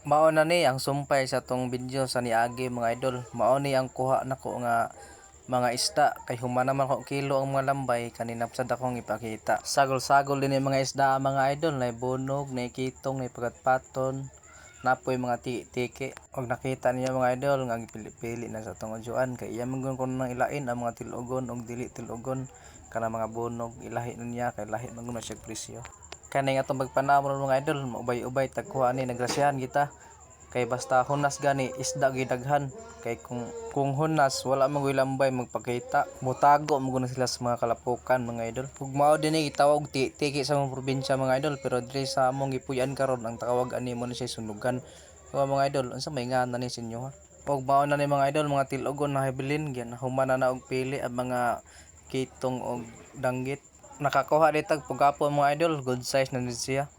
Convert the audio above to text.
Mao na ni ang sumpay sa tong video sa niagi mga idol. Mao ni ang kuha nako nga mga isda kay human naman ko kilo ang mga lambay kanina sad akong ipakita. Sagol-sagol din yung mga isda mga idol, nay bunog, nay kitong, nay pagat-paton, napoy mga tiki. Og nakita niyo mga idol nga gipili-pili na sa tong udyoan kay iya man kun nang ilain ang mga tilugon og dili tilugon kana mga bunog ilahi na niya kay lahi man gud siya presyo. Kani nga itong pagpanamon mga idol, maubay-ubay tagkuha ni nagrasyahan kita. Kay basta hunas gani isda gidaghan. Kay kung hunas wala man gyud lambay magpakita. Mutago mo na sila sa mga kalapukan mga idol. Ug mao dinhi gitawag tiki sa mga probinsya mga idol, pero diri sa among gipuy-an karon ang tawag ani mo na siya sunugan. So mga idol, unsa may ngana ni sinyo ha? Ug mao na ni mga idol, mga tilugon na hibilin gyan human na og pili ang mga kitong og danggit. Nakakuha ditag pugkapo mga idol, good size na din siya.